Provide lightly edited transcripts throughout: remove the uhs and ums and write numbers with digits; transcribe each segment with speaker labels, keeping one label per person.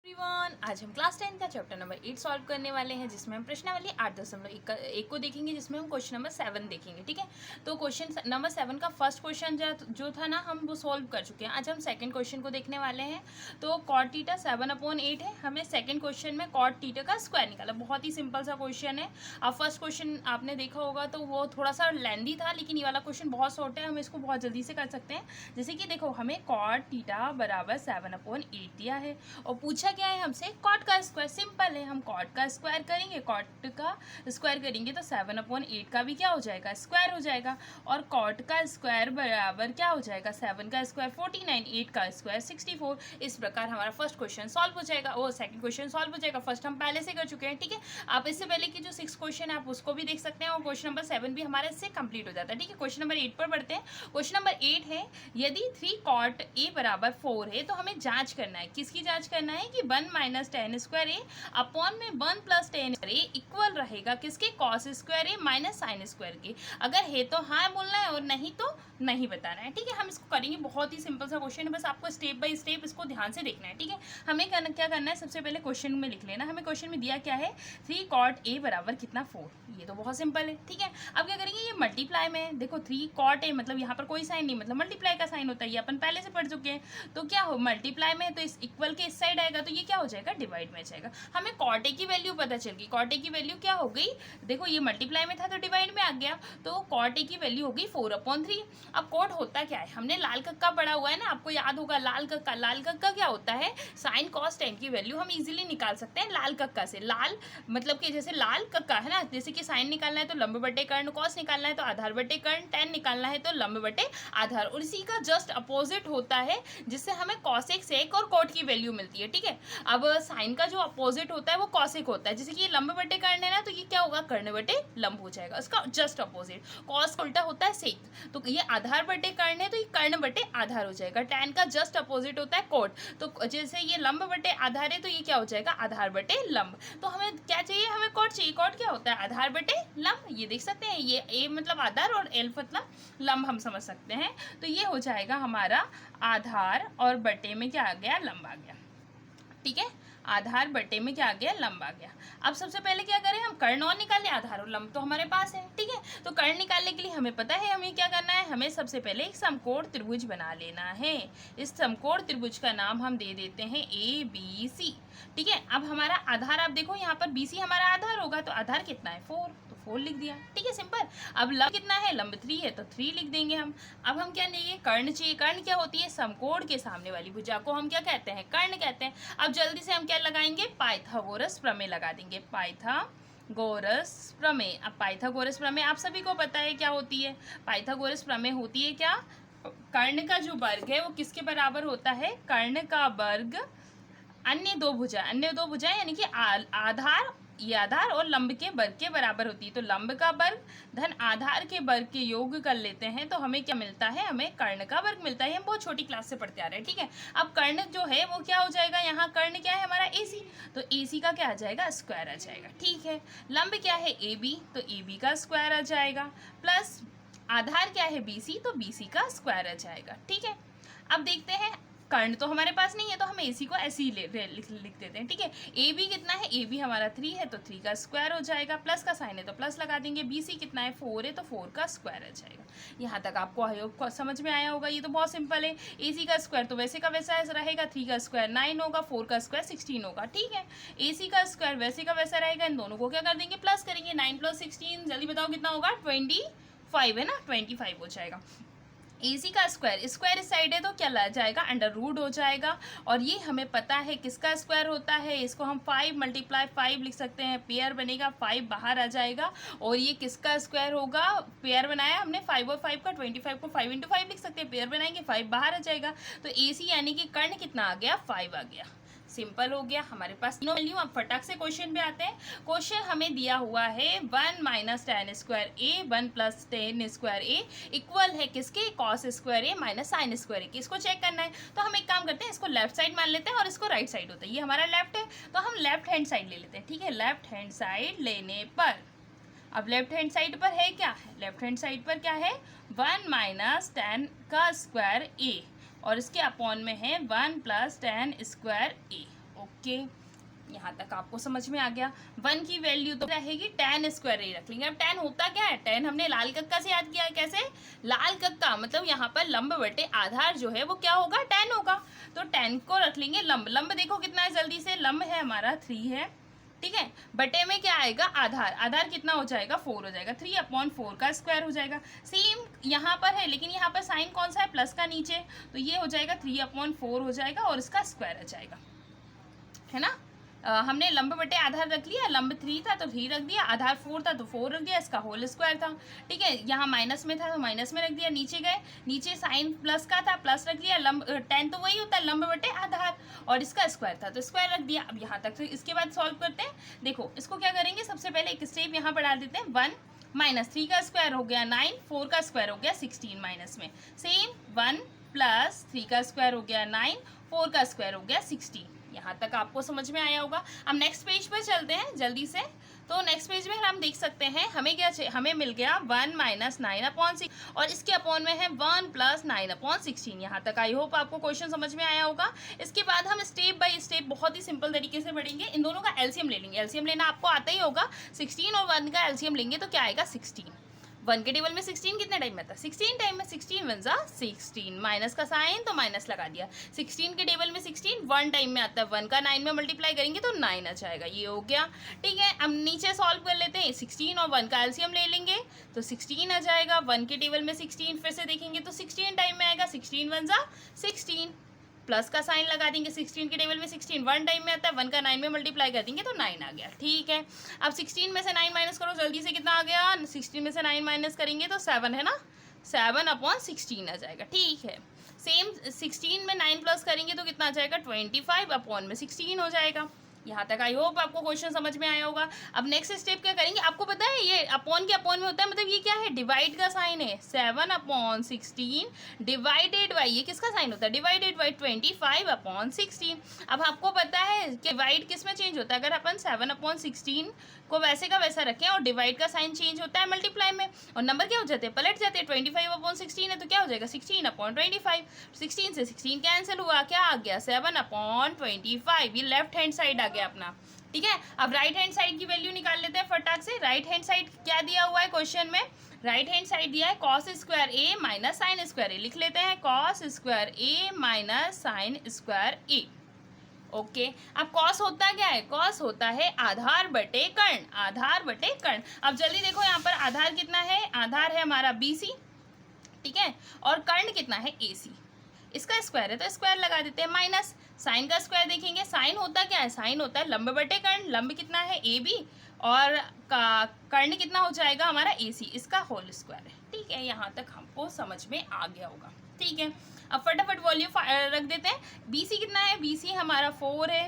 Speaker 1: Everyone, आज हम class 10 का चैप्टर नंबर 8 सॉल्व करने वाले हैं, जिसमें हम प्रश्नावली 8.1 को देखेंगे, जिसमें हम क्वेश्चन नंबर 7 देखेंगे। ठीक है, तो क्वेश्चन नंबर 7 का फर्स्ट क्वेश्चन जो था ना, हम वो सॉल्व कर चुके हैं। आज हम सेकंड क्वेश्चन को देखने वाले हैं। तो कॉट थीटा 7/8 है। हमें सेकंड क्वेश्चन में कॉट थीटा का स्क्वायर निकाला। बहुत ही सिंपल सा क्वेश्चन है। अब फर्स्ट क्वेश्चन आपने देखा होगा तो वो थोड़ा सा लेंदी था, लेकिन ये वाला क्वेश्चन बहुत शॉर्ट है, हम इसको बहुत जल्दी से कर सकते हैं। जैसे कि देखो, हमें कॉट थीटा बराबर 7/8 दिया है और पूछा क्या है हमसे, कॉट का स्क्वायर। सिंपल है, हम कॉट का स्क्वायर करेंगे, कॉट का स्क्वायर करेंगे तो 7/8 का भी क्या हो जाएगा, स्क्वायर हो जाएगा। और कॉट का स्क्वायर बराबर क्या हो जाएगा, 7 का स्क्वायर 49, 8 का स्क्वायर 64। इस प्रकार हमारा फर्स्ट क्वेश्चन सॉल्व हो जाएगा, वो सेकंड क्वेश्चन सॉल्व हो जाएगा। फर्स्ट हम पहले से कर चुके हैं। ठीक है, आप इससे पहले की जो 6 क्वेश्चन है आप उसको भी देख सकते हैं, और क्वेश्चन नंबर 7 भी हमारे इससे कंप्लीट हो जाता है। ठीक है, क्वेश्चन नंबर 8 पर बढ़ते हैं। क्वेश्चन नंबर 8 है, यदि 3 कॉट ए बराबर 4 है तो हमें जांच करना है। किसकी जांच करना है कि 1 - tan स्क्वायर ए अपॉन में 1 + tan ए इक्वल रहेगा किसके, कॉस स्क्वायर ए माइनस साइन स्क्वायर के। अगर है तो हाँ बोलना है और नहीं तो नहीं बताना है। ठीक है, हम इसको करेंगे। बहुत ही सिंपल सा क्वेश्चन है, बस आपको स्टेप बाय स्टेप इसको ध्यान से देखना है। ठीक है, हमें क्या करना है, सबसे पहले क्वेश्चन में लिख लेना। हमें क्वेश्चन में दिया क्या है, 3 कॉट ए बराबर कितना, 4। ये तो बहुत सिंपल है। ठीक है, अब क्या करेंगे, ये मल्टीप्लाई में है। देखो 3 कॉट ए मतलब यहाँ पर कोई साइन नहीं, मतलब मल्टीप्लाई का साइन होता है, ये अपन पहले से पढ़ चुके हैं। तो क्या हो, मल्टीप्लाई में है तो इस इक्वल के इस साइड आएगा, तो ये क्या हो जाएगा, डिवाइड में जाएगा। हमें कॉट ए की वैल्यू पता चल गई। कॉट ए की वैल्यू क्या हो गई, देखो ये मल्टीप्लाई में था तो डिवाइड में आ गया, तो कॉट ए की वैल्यू हो गई 4/3। अब कॉट होता क्या है, हमने लाल कक्का पढ़ा हुआ है ना, आपको याद होगा लाल कक्का। लाल कक्का क्या होता है, साइन कॉस टेन की वैल्यू हम इजीली निकाल सकते हैं लाल कक्का से। लाल मतलब कि जैसे लाल कक्का है ना, जैसे कि साइन निकालना है तो लंब बटे कर्ण, कॉस निकालना है तो आधार बटे कर्ण, टेन निकालना है तो लंब बटे आधार। और इसी का जस्ट अपोजिट होता है, जिससे हमें कॉसेक सेक और कॉट की वैल्यू मिलती है। ठीक है, अब साइन का जो अपोजिट होता है वो कॉसेक होता है। जैसे कि ये लंब बटे कर्ण है ना, तो ये क्या होगा, कर्ण बटे लंब हो जाएगा, इसका जस्ट अपोजिट। कॉस का उल्टा होता है सेक, तो ये आधार बटे कर्ण है तो ये कर्ण बटे आधार हो जाएगा। टैन का जस्ट अपोजिट होता है कोट, तो जैसे ये लंब बटे आधार है तो ये क्या हो जाएगा, आधार बटे लंब। तो हमें क्या चाहिए, हमें कोट चाहिए। कोट क्या होता है, आधार बटे लंब। ये देख सकते हैं, ये ए मतलब आधार और एल मतलब लंब, हम समझ सकते हैं। तो ये हो जाएगा हमारा आधार और बटे में क्या आ गया, लंब आ गया। ठीक है, आधार बटे में क्या आ गया, लंब आ गया। अब सबसे पहले क्या करें, हम कर्ण और निकालें, आधार और लंब तो हमारे पास है। ठीक है, तो कर्ण निकालने के लिए हमें पता है हमें क्या करना है, हमें सबसे पहले एक समकोण त्रिभुज बना लेना है। इस समकोण त्रिभुज का नाम हम दे देते हैं ABC। ठीक है, अब हमारा आधार, आप देखो यहाँ पर BC हमारा आधार होगा, तो आधार कितना है, 4, तो 4 लिख दिया। ठीक है, सिंपल। अब लंब कितना है, लंब 3 है तो 3 लिख देंगे हम। अब हम क्या लेंगे, कर्ण चाहिए। कर्ण क्या होती है, समकोण के सामने वाली भुजा को हम क्या कहते हैं, कर्ण कहते हैं। अब जल्दी से हम क्या लगाएंगे, पाइथागोरस प्रमेय लगा देंगे, पाइथागोरस प्रमेय। अब पाइथागोरस प्रमेय आप सभी को पता है क्या होती है। पाइथागोरस प्रमेय होती है क्या, कर्ण का जो वर्ग है वो किसके बराबर होता है, कर्ण का वर्ग अन्य दो भुजाएं यानी कि आधार, ये आधार और लंब के वर्ग के बराबर होती है। तो लंब का वर्ग धन आधार के वर्ग के योग कर लेते हैं तो हमें क्या मिलता है, हमें कर्ण का वर्ग मिलता है। हम बहुत छोटी क्लास से पढ़ते आ रहे हैं। ठीक है, अब कर्ण जो है वो क्या हो जाएगा, यहाँ कर्ण क्या है हमारा, AC, तो AC का क्या आ जाएगा, स्क्वायर आ जाएगा। ठीक है, लंब क्या है, AB, तो AB का स्क्वायर आ जाएगा, प्लस आधार क्या है, BC, तो BC का स्क्वायर आ जाएगा। ठीक है, अब देखते हैं, कर्ण तो हमारे पास नहीं है तो हम AC को ऐसे ही लिख देते हैं। ठीक है, AB कितना है, AB हमारा 3 है तो 3 का स्क्वायर हो जाएगा, प्लस का साइन है तो प्लस लगा देंगे। BC कितना है, 4 है तो 4 का स्क्वायर आ जाएगा। यहाँ तक आपको आई होप समझ में आया होगा, ये तो बहुत सिंपल है। AC का स्क्वायर तो वैसे का वैसा रहेगा, 3 का स्क्वायर 9 होगा, 4 का स्क्वायर 16 होगा। ठीक है, AC का स्क्वायर वैसे का वैसा रहेगा, इन दोनों को क्या कर देंगे, प्लस करेंगे। 9 + 16 जल्दी बताओ कितना होगा, 25 है ना, 25 हो जाएगा। AC का स्क्वायर, स्क्वायर इस साइड है तो क्या ला जाएगा, अंडर रूट हो जाएगा। और ये हमें पता है किसका स्क्वायर होता है, इसको हम 5 × 5 लिख सकते हैं, पेयर बनेगा, 5 बाहर आ जाएगा। और ये किसका स्क्वायर होगा, पेयर बनाया हमने 5 और 5 का, 25 को 5 × 5 लिख सकते हैं, पेयर बनाएंगे 5 बाहर आ जाएगा। तो AC यानी कि कर्ण कितना आ गया, 5 आ गया। सिंपल हो गया, हमारे पास तीनों वैल्यू। अब फटाक से क्वेश्चन पे आते हैं। क्वेश्चन हमें दिया हुआ है 1 - tan स्क्वायर ए 1 + tan स्क्वायर ए इक्वल है किसके, कॉस स्क्वायर ए माइनस साइन स्क्वायर ए की। इसको चेक करना है तो हम एक काम करते हैं, इसको लेफ्ट साइड मान लेते हैं और इसको राइट साइड होता है। ये हमारा लेफ्ट है तो हम लेफ्ट हैंड साइड ले लेते हैं। ठीक है, लेफ्ट हैंड साइड लेने पर, अब लेफ्ट हैंड साइड पर है क्या है, लेफ्ट हैंड साइड पर क्या है, 1 - tan का स्क्वायर ए और इसके अपॉन में है 1 + tan स्क्वायर ए। ओके, यहाँ तक आपको समझ में आ गया। 1 की वैल्यू तो रहेगी tan स्क्वायर ही रख लेंगे। अब tan होता क्या है, tan हमने लाल कक्का से याद किया है। कैसे, लाल कक्का मतलब यहाँ पर लंब बटे आधार जो है वो क्या होगा, tan होगा। तो tan को रख लेंगे लंब। लंब देखो कितना है, जल्दी से, लंब है हमारा 3 है, ठीक है। बटे में क्या आएगा, आधार। आधार कितना हो जाएगा, 4 हो जाएगा। 3/4 का स्क्वायर हो जाएगा। सेम यहाँ पर है, लेकिन यहाँ पर साइन कौन सा है, प्लस का नीचे, तो ये हो जाएगा 3/4 हो जाएगा और इसका स्क्वायर आ जाएगा, है ना। हमने लंब बटे आधार रख लिया। लंब 3 था तो 3 रख दिया, आधार 4 था तो 4 रख दिया, इसका होल स्क्वायर था, ठीक है। यहाँ माइनस में था तो माइनस में रख दिया, नीचे गए, नीचे साइन प्लस का था, प्लस रख दिया। लंब tan तो वही होता है, लंब बटे आधार, और इसका स्क्वायर था तो स्क्वायर रख दिया। अब यहाँ तक तो इसके बाद सॉल्व करते हैं। देखो इसको क्या करेंगे, सबसे पहले एक स्टेप यहाँ पर डाल देते हैं। 1 माइनस 3 का स्क्वायर हो गया 9, 4 का स्क्वायर हो गया 16 माइनस में। सेम 1 प्लस 3 का स्क्वायर हो गया 9, 4 का स्क्वायर हो गया 16। यहाँ तक आपको समझ में आया होगा। अब नेक्स्ट पेज पर चलते हैं जल्दी से। तो नेक्स्ट पेज में हम देख सकते हैं हमें क्या चाहिए, हमें मिल गया 1 माइनस 9/6 और इसके अपॉन में है 1 प्लस 9/16। यहाँ तक आई होप आपको क्वेश्चन समझ में आया होगा। इसके बाद हम स्टेप बाय स्टेप बहुत ही सिंपल तरीके से बढ़ेंगे। इन दोनों का एलसीएम ले लेंगे। एलसीएम लेना आपको आता ही होगा। 16 और 1 का एलसीएम लेंगे तो क्या आएगा, 16। 1 के टेबल में 16 कितने टाइम में आता है, 16 टाइम में। 16 1 जा 16, माइनस का साइन तो माइनस लगा दिया। 16 के टेबल में 16 1 टाइम में आता है, 1 का 9 में मल्टीप्लाई करेंगे तो 9 आ जाएगा। ये हो गया, ठीक है। अब नीचे सॉल्व कर लेते हैं। 16 और 1 का एलसीएम ले लेंगे तो 16 आ जाएगा। 1 के टेबल में 16 फिर से देखेंगे तो 16 टाइम में आएगा। 16 1 जा 16, प्लस का साइन लगा देंगे। 16 के टेबल में 16 1 टाइम में आता है, 1 का 9 में मल्टीप्लाई कर देंगे तो 9 आ गया, ठीक है। अब 16 में से 9 माइनस करो जल्दी से, कितना आ गया, 16 में से 9 माइनस करेंगे तो 7 है ना, 7/16 आ जाएगा, ठीक है। सेम 16 में 9 प्लस करेंगे तो कितना आ जाएगा, 25/16 हो जाएगा। यहाँ तक आई होप आपको क्वेश्चन समझ में आया होगा। अब नेक्स्ट स्टेप क्या करेंगे, आपको पता है ये अपॉन के अपॉन में होता है, मतलब ये क्या है, डिवाइड का साइन है। 7/16 डिवाइडेड बाई, ये किसका साइन होता है, डिवाइडेड बाई 25/16। अब आपको पता है कि डिवाइड किस में चेंज होता है, अगर अपन 7/16 को वैसे का वैसा रखें और डिवाइड का साइन चेंज होता है मल्टीप्लाई में, और नंबर क्या हो जाते हैं, पलट जाते हैं। 25/16 है तो क्या हो जाएगा, 16/25। 16 से 16 कैंसिल हुआ, क्या आ गया, 7/25। ये लेफ्ट हैंड साइड आ गया अपना, ठीक है। अब राइट हैंड साइड की वैल्यू निकाल लेते हैं फटाक से। राइट हैंड साइड क्या दिया हुआ है क्वेश्चन में, राइट हैंड साइड दिया है cos स्क्वायर ए माइनस साइन स्क्वायर ए। लिख लेते हैं cos स्क्वायर ए माइनस साइन स्क्वायर ए, ओके। अब cos होता क्या है, cos होता है आधार बटे कर्ण, आधार बटे कर्ण। अब जल्दी देखो यहाँ पर आधार कितना है, आधार है हमारा BC, ठीक है, और कर्ण कितना है AC। इसका स्क्वायर है तो स्क्वायर लगा देते हैं, माइनस साइन का स्क्वायर देखेंगे। साइन होता क्या है, साइन होता है लंब बटे कर्ण। लंब कितना है AB और कर्ण कितना हो जाएगा हमारा AC, इसका होल स्क्वायर है, ठीक है। यहाँ तक हमको समझ में आ गया होगा, ठीक है। अब फटाफट वॉल्यूम रख देते हैं। BC कितना है, BC हमारा 4 है,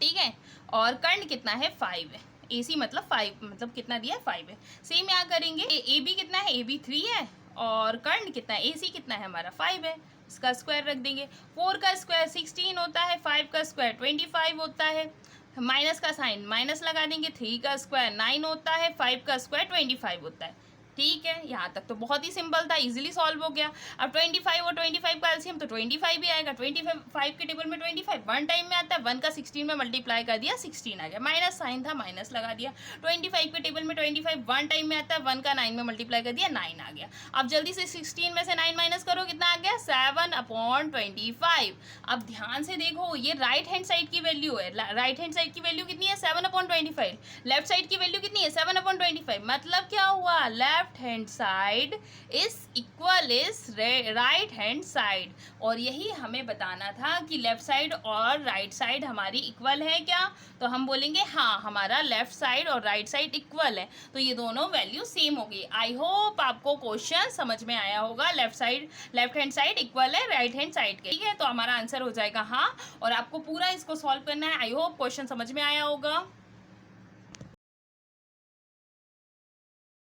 Speaker 1: ठीक है, और कर्ण कितना है 5 है। AC मतलब 5, मतलब कितना दिया है 5 है। सेम यहाँ करेंगे, AB कितना है, AB 3 है, और कर्ण कितना है, AC कितना है हमारा 5 है, इसका स्क्वायर रख देंगे। 4 का स्क्वायर 16 होता है, 5 का स्क्वायर 25 होता है, माइनस का साइन माइनस लगा देंगे। 3 का स्क्वायर 9 होता है, 5 का स्क्वायर 25 होता है, ठीक है। यहाँ तक तो बहुत ही सिंपल था, इजीली सॉल्व हो गया। अब 25 और 25 का एलसीएम तो 25 भी आएगा। 25 के टेबल में 25 1 टाइम में आता है, 1 का 16 में मल्टीप्लाई कर दिया, 16 आ गया। माइनस साइन था, माइनस लगा दिया। 25 के टेबल में 25 1 टाइम में आता है, 1 का 9 में मल्टीप्लाई कर दिया, 9 आ गया। अब जल्दी से 16 में से 9 माइनस करो, कितना आ गया, 7/25। अब ध्यान से देखो, ये राइट हैंड साइड की वैल्यू है। राइट हैंड साइड की वैल्यू कितनी है, 7/25। लेफ्ट साइड की वैल्यू कितनी है, 7/25। मतलब क्या हुआ, left hand side is equal is right hand side. और यही हमें बताना था कि लेफ्ट साइड और राइट साइड हमारी इक्वल है क्या, तो हम बोलेंगे हाँ हमारा लेफ्ट साइड और राइट साइड इक्वल है, तो ये दोनों वैल्यू सेम होगी। आई होप आपको क्वेश्चन समझ में आया होगा। लेफ्ट हैंड साइड इक्वल है राइट हैंड साइड के, ठीक है, तो हमारा आंसर हो जाएगा हाँ। और आपको पूरा इसको सॉल्व करना है। आई होप क्वेश्चन समझ में आया होगा।